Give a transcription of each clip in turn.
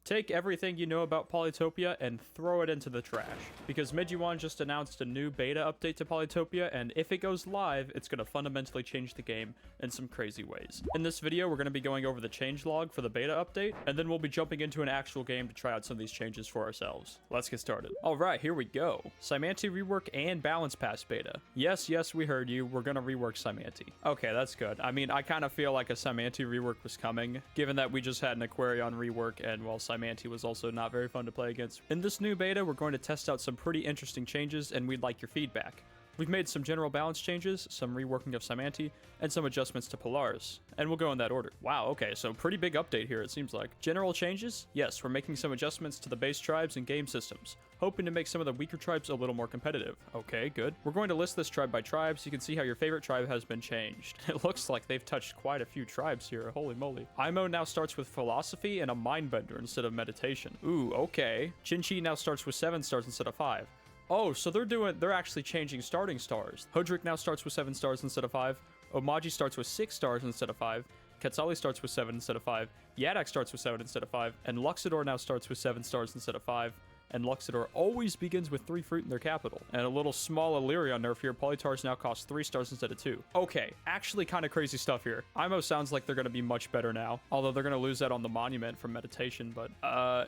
Take everything you know about Polytopia and throw it into the trash. Because Midjiwan just announced a new beta update to Polytopia, and if it goes live, it's going to fundamentally change the game in some crazy ways. In this video, we're going to be going over the changelog for the beta update, and then we'll be jumping into an actual game to try out some of these changes for ourselves. Let's get started. Alright, here we go. Symante rework and balance pass beta. Yes, we heard you. We're going to rework Symante. Okay, that's good. I mean, I kind of feel like a Symante rework was coming, given that we just had an Aquarion rework, and well, Symante was also not very fun to play against. In this new beta, we're going to test out some pretty interesting changes, and we'd like your feedback. We've made some general balance changes, some reworking of Symante, and some adjustments to Polaris. And we'll go in that order. Wow, okay, so pretty big update here, it seems like. General changes? Yes, we're making some adjustments to the base tribes and game systems, hoping to make some of the weaker tribes a little more competitive. Okay, good. We're going to list this tribe by tribe so you can see how your favorite tribe has been changed. It looks like they've touched quite a few tribes here, holy moly. IMO now starts with philosophy and a mindbender instead of meditation. Ooh, okay. Chinchi now starts with 7 stars instead of 5. Oh, so they're actually changing starting stars. Hodrick now starts with 7 stars instead of 5. Omaji starts with 6 stars instead of 5. Quetzali starts with 7 instead of 5. Yadak starts with 7 instead of 5. And Luxador now starts with 7 stars instead of 5. And Luxador always begins with 3 fruit in their capital. And a little small Illyrion nerf here, Polytars now cost 3 stars instead of 2. Okay, actually kind of crazy stuff here. IMO sounds like they're going to be much better now, although they're going to lose that on the monument from meditation, but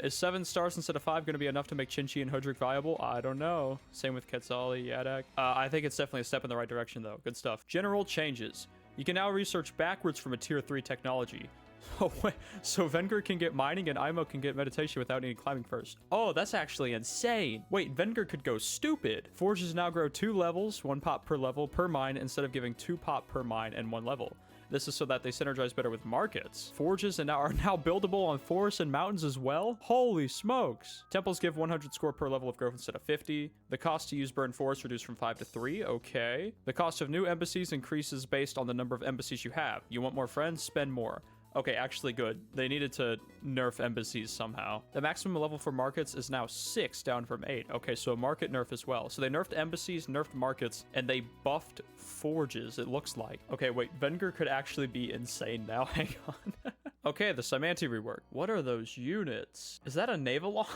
is 7 stars instead of 5 going to be enough to make Chinchi and Hodrick viable? I don't know. Same with Quetzali, Yadak. I think it's definitely a step in the right direction though. Good stuff. General changes. You can now research backwards from a tier 3 technology. Oh, wait. So Venger can get mining and IMO can get meditation without any climbing first. Oh, that's actually insane. Wait, Venger could go stupid. Forges now grow 2 levels, 1 pop per level per mine instead of giving 2 pop per mine and 1 level. This is so that they synergize better with markets. Forges are now buildable on forests and mountains as well? Holy smokes. Temples give 100 score per level of growth instead of 50. The cost to use burn forest reduced from 5 to 3. Okay. The cost of new embassies increases based on the number of embassies you have. You want more friends? Spend more. Okay, actually good. They needed to nerf embassies somehow. The maximum level for markets is now 6 down from 8. Okay, so a market nerf as well. So they nerfed embassies, nerfed markets, and they buffed forges, it looks like. Okay, wait, Venger could actually be insane now. Hang on. Okay, the Symante rework. What are those units? Is that a Navalon?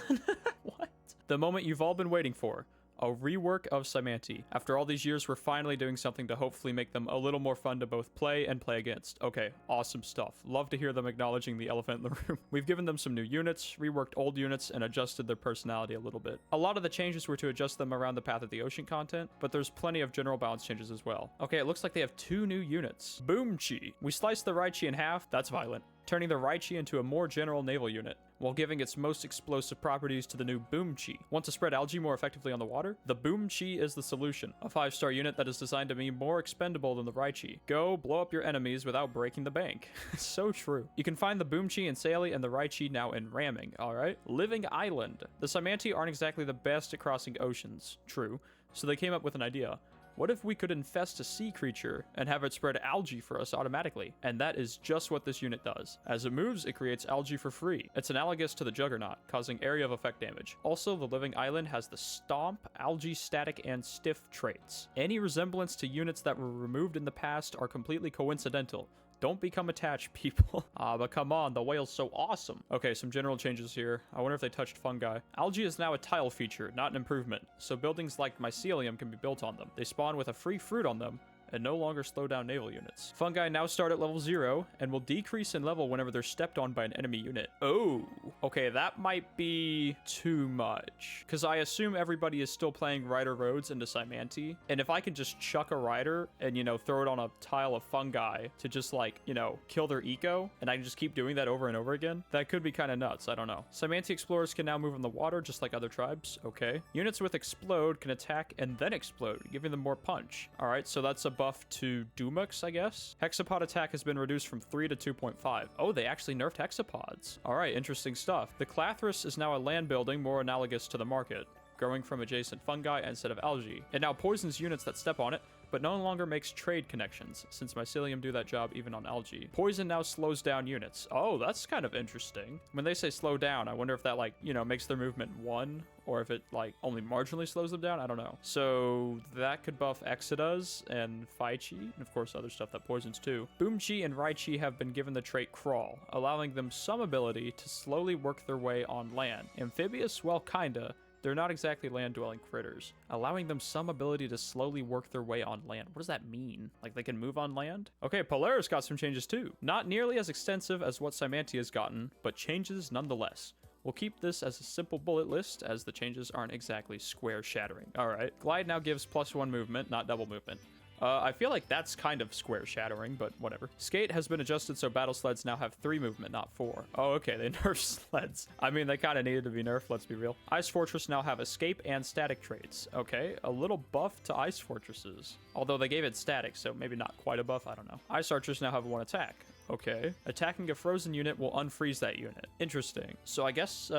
What? The moment you've all been waiting for. A rework of Symante. After all these years, we're finally doing something to hopefully make them a little more fun to both play and play against. Okay, awesome stuff. Love to hear them acknowledging the elephant in the room. We've given them some new units, reworked old units, and adjusted their personality a little bit. A lot of the changes were to adjust them around the Path of the Ocean content, but there's plenty of general balance changes as well. Okay, it looks like they have 2 new units. Boomchi. We sliced the Raichi in half. That's violent. Turning the Raichi into a more general naval unit, while giving its most explosive properties to the new Boomchi. Want to spread algae more effectively on the water? The Boomchi is the solution. A 5-star unit that is designed to be more expendable than the Raichi. Go blow up your enemies without breaking the bank. So true. You can find the Boomchi in Saili and the Raichi now in Ramming, alright? Living Island. The Symante aren't exactly the best at crossing oceans. True. So they came up with an idea. What if we could infest a sea creature and have it spread algae for us automatically? And that is just what this unit does. As it moves, it creates algae for free. It's analogous to the Juggernaut, causing area of effect damage. Also, the Living Island has the Stomp, Algae, Static, and Stiff traits. Any resemblance to units that were removed in the past are completely coincidental. Don't become attached, people. But come on, the whale's so awesome. Okay, some general changes here. I wonder if they touched fungi. Algae is now a tile feature, not an improvement, so buildings like Mycelium can be built on them. They spawn with a free fruit on them, and no longer slow down naval units. Fungi now start at level 0 and will decrease in level whenever they're stepped on by an enemy unit. Oh, okay, that might be too much. Because I assume everybody is still playing Rider Roads into Symante, and if I could just chuck a Rider and, you know, throw it on a tile of fungi to just, like, you know, kill their eco, and I can just keep doing that over and over again, that could be kind of nuts, I don't know. Symante explorers can now move in the water just like other tribes, okay. Units with explode can attack and then explode, giving them more punch. Alright, so that's a buff to Dumux, I guess. Hexapod attack has been reduced from 3 to 2.5. Oh, they actually nerfed hexapods. All right, interesting stuff. The Clathrus is now a land building more analogous to the market, growing from adjacent fungi instead of algae. It now poisons units that step on it, but no longer makes trade connections, since Mycelium do that job even on algae. Poison now slows down units. Oh, that's kind of interesting. When they say slow down, I wonder if that, like, you know, makes their movement 1, or if it, like, only marginally slows them down. I don't know. So that could buff Exodus and Phychi, and of course other stuff that poisons too. Boomchi and Raichi have been given the trait Crawl, allowing them some ability to slowly work their way on land. Amphibious, well, kinda. They're not exactly land-dwelling critters, allowing them some ability to slowly work their way on land. What does that mean? Like they can move on land? Okay, Polaris got some changes too. Not nearly as extensive as what Cymantia's gotten, but changes nonetheless. We'll keep this as a simple bullet list, as the changes aren't exactly square shattering. All right, Glide now gives +1 movement, not double movement. I feel like that's kind of square shattering, but whatever. Skate has been adjusted so battle sleds now have 3 movement, not 4. Oh, okay, they nerfed sleds. I mean, they kind of needed to be nerfed, let's be real. Ice Fortress now have escape and static traits. Okay, a little buff to Ice Fortresses. Although they gave it static, so maybe not quite a buff, I don't know. Ice Archers now have 1 attack. Okay. Attacking a frozen unit will unfreeze that unit. Interesting. So I guess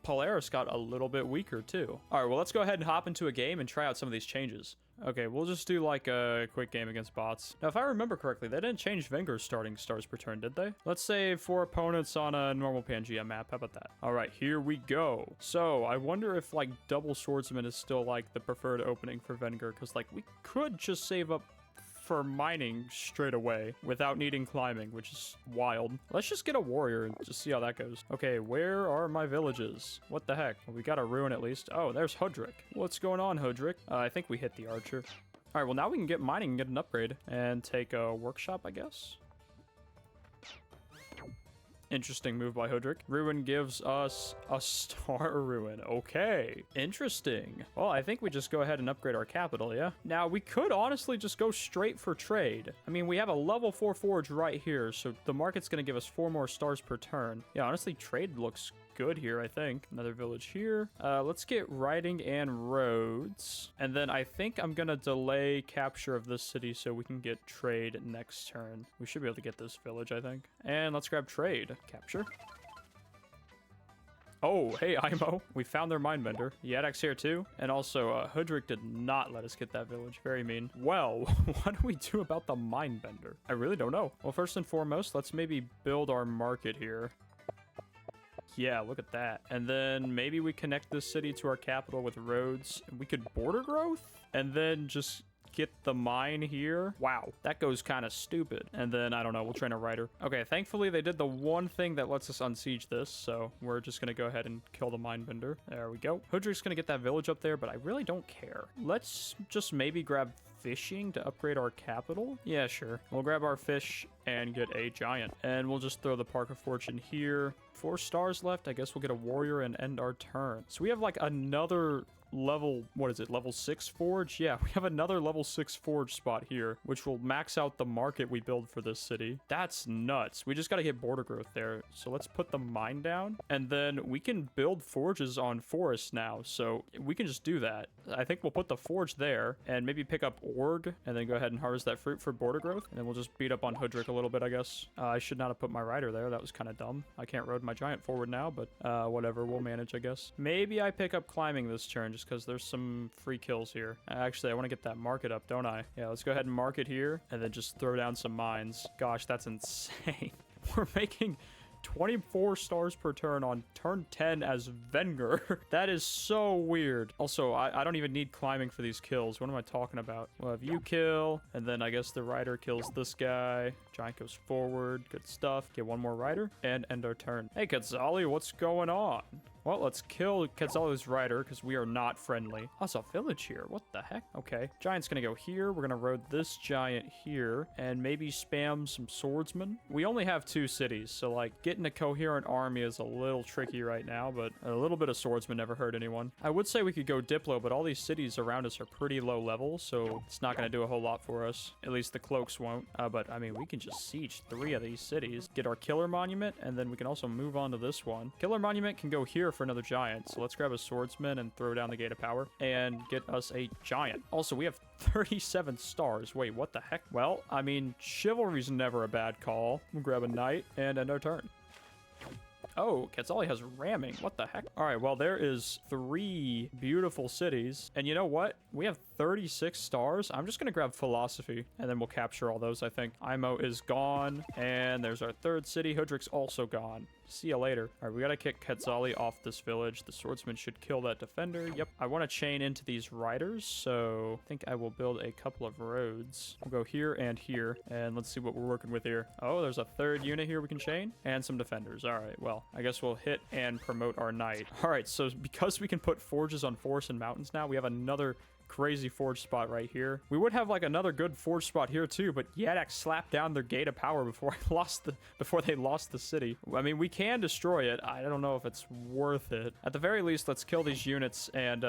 Polaris got a little bit weaker too. All right, well, let's go ahead and hop into a game and try out some of these changes. Okay, we'll just do like a quick game against bots. Now, if I remember correctly, they didn't change Venger's starting stars per turn, did they? Let's say 4 opponents on a normal Pangea map. How about that? All right, here we go. So I wonder if like double swordsman is still like the preferred opening for Venger, because like we could just save up for mining straight away without needing climbing, which is wild. Let's just get a warrior and just see how that goes. Okay, where are my villages? What the heck? Well, we got a ruin at least. Oh, there's Hudrick. What's going on, Hudrick? I think we hit the archer. All right, well, now we can get mining and get an upgrade and take a workshop, I guess. Interesting move by Hudrick. Ruin gives us a star ruin. Okay. Interesting. Well, I think we just go ahead and upgrade our capital, yeah? Now, we could honestly just go straight for trade. I mean, we have a level 4 forge right here, so the market's going to give us 4 more stars per turn. Yeah, honestly, trade looks good here, I think. Another village here. Let's get riding and roads. And then I think I'm gonna delay capture of this city so we can get trade next turn. We should be able to get this village, I think. And let's grab trade. Capture. Oh, hey, Imo. We found their Mindbender. Yadak's here too. And also, Hudrick did not let us get that village. Very mean. Well, what do we do about the Mindbender? I really don't know. Well, first and foremost, let's maybe build our market here. Yeah, look at that. And then maybe we connect this city to our capital with roads. We could border growth and then just get the mine here. Wow, that goes kind of stupid. And then, I don't know, we'll train a rider. Okay, thankfully they did the one thing that lets us unsiege this, so we're just gonna go ahead and kill the Mindbender. There we go. Hudrick's gonna get that village up there, but I really don't care. Let's just maybe grab fishing to upgrade our capital. Yeah, sure. We'll grab our fish and get a giant. And we'll just throw the Park of Fortune here. 4 stars left. I guess we'll get a warrior and end our turn. So we have like another level, what is it, level 6 forge? Yeah, we have another level 6 forge spot here, which will max out the market we build for this city. That's nuts. We just got to get border growth there. So let's put the mine down, and then we can build forges on forests now. So we can just do that. I think we'll put the forge there and maybe pick up org and then go ahead and harvest that fruit for border growth. And then we'll just beat up on Hudrick a little bit, I guess. I should not have put my rider there. That was kind of dumb. I can't road my giant forward now, but whatever. We'll manage, I guess. Maybe I pick up climbing this turn just because there's some free kills here. Actually, I want to get that market up, don't I? Yeah, let's go ahead and market here and then just throw down some mines. Gosh, that's insane. We're making 24 stars per turn on turn 10 as Venger. That is so weird. Also, I don't even need climbing for these kills. What am I talking about? We'll have you kill, and then I guess the rider kills this guy. Giant goes forward. Good stuff. Get one more rider and end our turn. Hey, Quetzali, what's going on? Well, let's kill Quetzali's rider because we are not friendly. Oh, it's a village here. What the heck? Okay. Giant's going to go here. We're going to road this giant here and maybe spam some swordsmen. We only have 2 cities, so like getting a coherent army is a little tricky right now, but a little bit of swordsman never hurt anyone. I would say we could go Diplo, but all these cities around us are pretty low level, so it's not going to do a whole lot for us. At least the cloaks won't. But I mean, we can just siege 3 of these cities, get our killer monument, and then we can also move on to this one. Killer monument can go here for another giant, so let's grab a swordsman and throw down the gate of power and get us a giant. Also, we have 37 stars. Wait, what the heck? Well, I mean, chivalry's never a bad call. We'll grab a knight and end our turn. Oh, Quetzali has ramming. What the heck? All right, well, there is 3 beautiful cities. And you know what? We have 36 stars. I'm just going to grab philosophy, and then we'll capture all those, I think. Imo is gone, and there's our 3rd city. Hoodrick's also gone. See you later. All right, we got to kick Quetzali off this village. The swordsman should kill that defender. Yep, I want to chain into these riders, so I think I will build a couple of roads. We'll go here, and let's see what we're working with here. Oh, there's a 3rd unit here we can chain, and some defenders. All right, well, I guess we'll hit and promote our knight. All right, so because we can put forges on forests and mountains now, we have another crazy forge spot right here. We would have like another good forge spot here too, but Yadak slapped down their gate of power before they lost the city. I mean, we can destroy it. I don't know if it's worth it. At the very least, let's kill these units and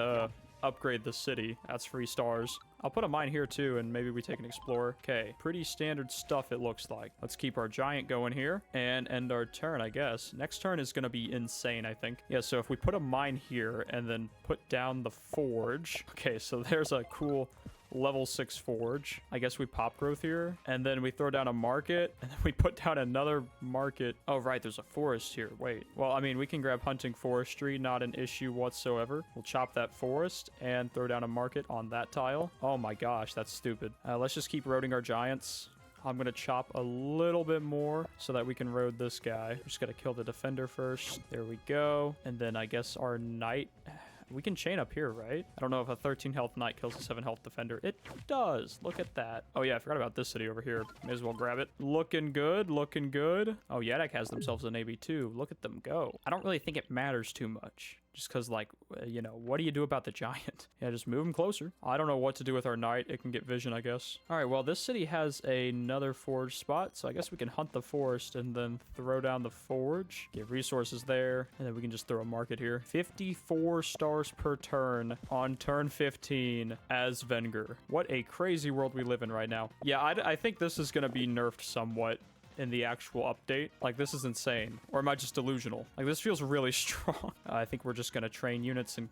upgrade the city. That's 3 stars. I'll put a mine here too, and maybe we take an explorer. Okay, pretty standard stuff it looks like. Let's keep our giant going here and end our turn, I guess. Next turn is gonna be insane, I think. Yeah, so if we put a mine here and then put down the forge. Okay, so there's a cool level 6 forge. I guess we pop growth here, and then we throw down a market, and then we put down another market. Oh, right, there's a forest here. Wait. Well, I mean, we can grab hunting forestry, not an issue whatsoever. We'll chop that forest and throw down a market on that tile. Oh my gosh, that's stupid. Let's just keep roading our giants. I'm going to chop a little bit more so that we can road this guy. We just got to kill the defender first. There we go. And then I guess our knight... We can chain up here, right? I don't know if a 13 health knight kills a 7 health defender. It does. Look at that. Oh, yeah, I forgot about this city over here. May as well grab it. Looking good, looking good. Oh, Yadak has themselves an AB too. Look at them go. I don't really think it matters too much. Just because, like, you know, what do you do about the giant? Yeah, just move him closer. I don't know what to do with our knight. It can get vision, I guess. All right, well, this city has another forge spot, so I guess we can hunt the forest and then throw down the forge. Get resources there, and then we can just throw a market here. 54 stars per turn on turn 15 as Venger. What a crazy world we live in right now. Yeah, I think this is going to be nerfed somewhat in the actual update. Like, this is insane. Or am I just delusional? Like, this feels really strong. I think we're just gonna train units and,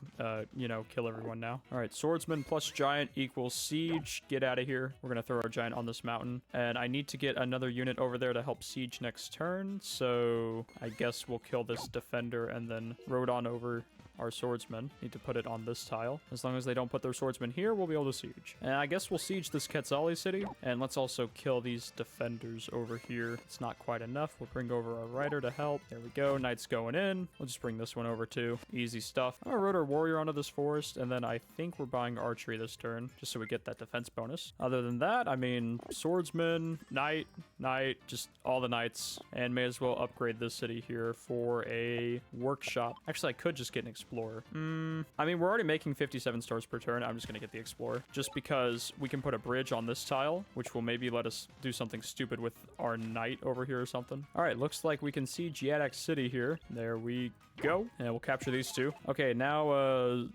you know, kill everyone now. All right, swordsman plus giant equals siege. Get out of here. We're gonna throw our giant on this mountain. And I need to get another unit over there to help siege next turn. So I guess we'll kill this defender and then road on over our swordsmen. Need to put it on this tile. As long as they don't put their swordsmen here, we'll be able to siege. And I guess we'll siege this Quetzali city. And let's also kill these defenders over here. It's not quite enough. We'll bring over our rider to help. There we go. Knight's going in. We'll just bring this one over too. Easy stuff. I'm gonna road our warrior onto this forest, and then I think we're buying archery this turn, just so we get that defense bonus. Other than that, I mean, swordsman, knight, just all the knights, and may as well upgrade this city here for a workshop. Actually, I could just get an explorer. I mean, we're already making 57 stars per turn. I'm just gonna get the explorer just because we can put a bridge on this tile, which will maybe let us do something stupid with our knight over here or something. All right, looks like we can see Yadak City here. There we go. And we'll capture these two. Okay, now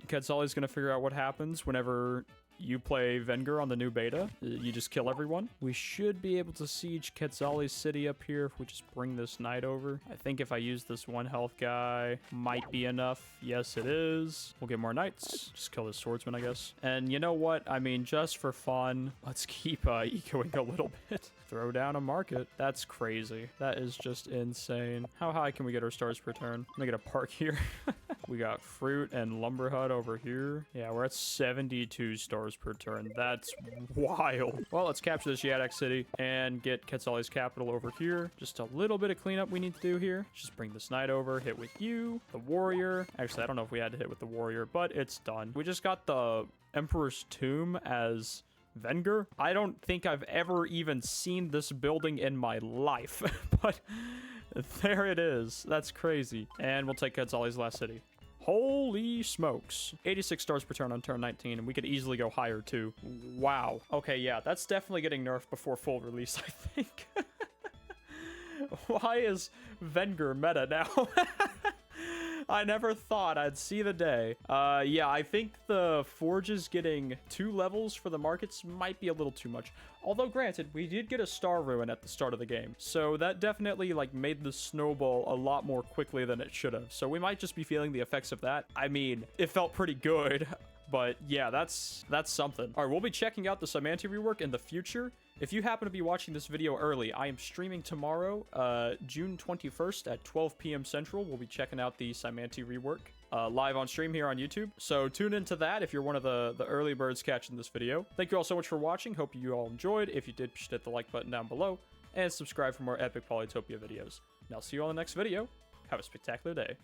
Quetzali's gonna figure out what happens whenever you play Venger on the new beta. You just kill everyone. We should be able to siege Quetzali's city up here if we just bring this knight over. I think if I use this 1 health guy, might be enough. Yes, it is. We'll get more knights. Just kill this swordsman, I guess. And you know what? I mean, just for fun, let's keep ecoing a little bit. Throw down a market. That's crazy. That is just insane. How high can we get our stars per turn? Let me get a park here. We got fruit and lumber hut over here. Yeah, we're at 72 stars per turn. That's wild. Well, let's capture this Yadak city and get Quetzali's capital over here. Just a little bit of cleanup we need to do here. Just bring this knight over, hit with you, the warrior. Actually, I don't know if we had to hit with the warrior, but it's done. We just got the Emperor's Tomb as Venger. I don't think I've ever even seen this building in my life, but there it is. That's crazy. And we'll take Quetzali's last city. Holy smokes. 86 stars per turn on turn 19, and we could easily go higher too. Wow. Okay, yeah, that's definitely getting nerfed before full release, I think. Why is Venger meta now? I never thought I'd see the day. Yeah, I think the forges getting 2 levels for the markets might be a little too much. Although, granted, we did get a star ruin at the start of the game. So that definitely, like, made the snowball a lot more quickly than it should have. So we might just be feeling the effects of that. I mean, it felt pretty good. But yeah, that's something. All right, we'll be checking out the Summet rework in the future. If you happen to be watching this video early, I am streaming tomorrow, June 21st at 12 p.m. Central. We'll be checking out the Symanti rework live on stream here on YouTube. So tune into that if you're one of the early birds catching this video. Thank you all so much for watching. Hope you all enjoyed. If you did, just hit the like button down below and subscribe for more epic Polytopia videos. And I'll see you all in the next video. Have a spectacular day.